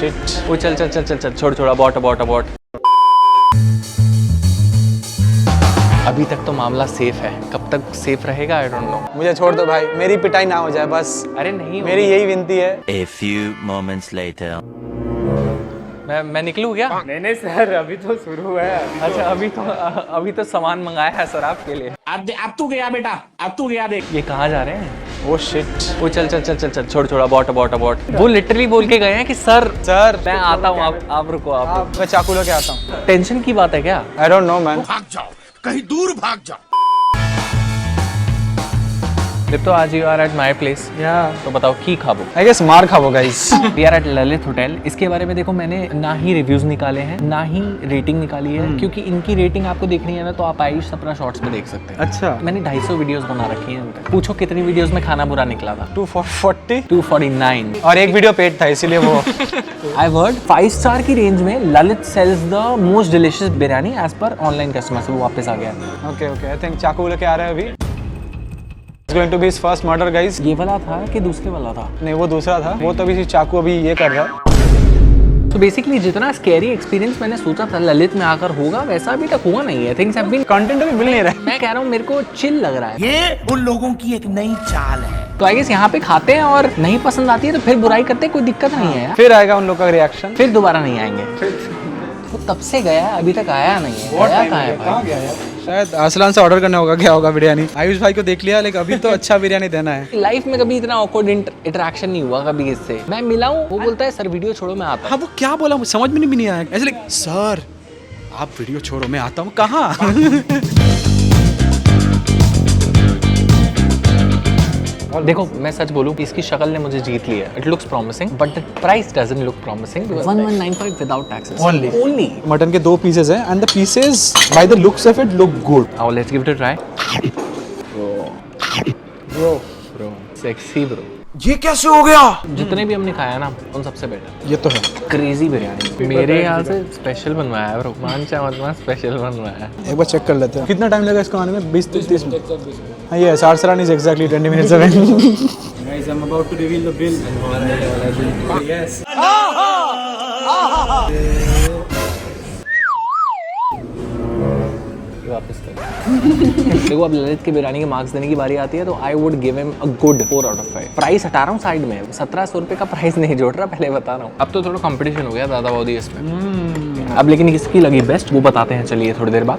Shit. वो चल चल चल चल चल, छोड़ छोड़, अबॉट अबॉट अबॉट। अभी तक तो मामला सेफ है, कब तक सेफ रहेगा आई डोंट नो। मुझे छोड़ दो भाई, मेरी पिटाई ना हो जाए बस। अरे नहीं, मेरी यही विनती है। A few moments later. मैं निकलूँ क्या? नहीं नहीं सर, अभी तो शुरू है। अच्छा अभी तो सामान मंगाया है सर आपके लिए। अब तू गया बेटा, अब तू गया देख। ये कहाँ जा रहे हैं? वो शिट। वो चल चल चल चल चल, छोड़ छोड़, अबॉट अबॉट अबॉट। वो लिटरली बोल के गए हैं कि सर सर मैं आता हूँ, आप रुको, आप। मैं चाकू लेके आता हूँ। टेंशन की बात है क्या? I don't know man. भाग जाओ, कहीं दूर भाग जाओ। तो आज you are at my place, तो बताओ की खाबो। आई गेस मार खाबो guys. We are at Lalit hotel. इसके बारे में देखो, मैंने ना ही रिव्यूज निकाले हैं ना ही रेटिंग निकाली है, क्योंकि इनकी रेटिंग आपको देखनी है ना तो आप आयुष सपरा शॉर्ट्स में देख सकते हैं। अच्छा। मैंने 250 वीडियोस बना रखी हैं उनका। पूछो कितनी वीडियोस में खाना बुरा निकला था? 240 249। और एक वीडियो पेड था इसीलिए वो। आई हर्ड 5 स्टार की रेंज में Lalit sells the most delicious biryani as per online customer से। वो वापस आ गया। ओके ओके, आई थिंक चाकू लेके आ रहे हैं अभी। It's going to be his first murder guys। ये वाला था कि दूसरे वाला था? नहीं वो दूसरा था, वो तो अभी चाकू अभी ये कर रहा है। तो बेसिकली जितना स्कैरी एक्सपीरियंस मैंने सोचा था ललित में आकर होगा, वैसा अभी तक हुआ नहीं है। थिंग्स हैव बीन कंटेंट अभी मिल नहीं रहा है। मैं कह रहा हूँ मेरे को चिल लग रहा है। ये उन लोगों की एक नई चाल है। तो आई गेस यहाँ पे खाते हैं और नहीं पसंद आती है तो फिर बुराई करते हैं, कोई दिक्कत नहीं है यार। फिर आएगा उन लोग का रिएक्शन। फिर दोबारा नहीं आएंगे। वो तब से गया है, अभी तक आया नहीं है। गया कहाँ है भाई? शायद आसलान से ऑर्डर करना होगा, क्या होगा बिरयानी। आयुष भाई को देख लिया, लेकिन अभी तो अच्छा बिरयानी देना है। लाइफ में कभी इतना ऑकवर्ड इंटरेक्शन नहीं हुआ कभी इससे। मैं मिला हूँ, वो बोलता है सर वीडियो छोड़ो मैं आता हूँ। हाँ वो क्या बोला मुझे समझ में भी नहीं आया। ऐसे लाइक सर आप वीडियो छोड़ो मैं आता हूँ। कहाँ? देखो मैं सच बोलूं, इसकी शक्ल ने मुझे जीत लिया। It looks promising but the price doesn't look promising. 1195 without taxes only. Mutton के 2 पीसेस हैं and the pieces by the looks of it look good. Now let's give it a try. Bro sexy bro. ये कैसे हो गया? जितने भी हमने खाया ना उन सबसे बेटर। ये तो है। क्रेजी बिरयानी मेरे यहाँ से स्पेशल बनवाया है ब्रो। मान चाह मत स्पेशल बनवाया है। एक बार चेक कर लेते हैं कितना टाइम लगा इसको आने में। 20-30 मिनट। हाँ ये सारसरान is exactly 20 minutes away. Guys, I'm about to reveal the bill. Yes. वापस कर। देखो अब ललित की बिरयानी के मार्क्स देने की बारी आती है तो I would give him a good 4 out of 5। Price हटा रहा हूँ साइड में, 1700 रुपये का प्राइस नहीं जोड़ रहा, पहले बता रहा हूँ। अब तो थोड़ा कंपटीशन हो गया दादा बौदी इसमें। अब लेकिन किसकी लगी बेस्ट वो बताते हैं, चलिए थोड़ी देर बाद।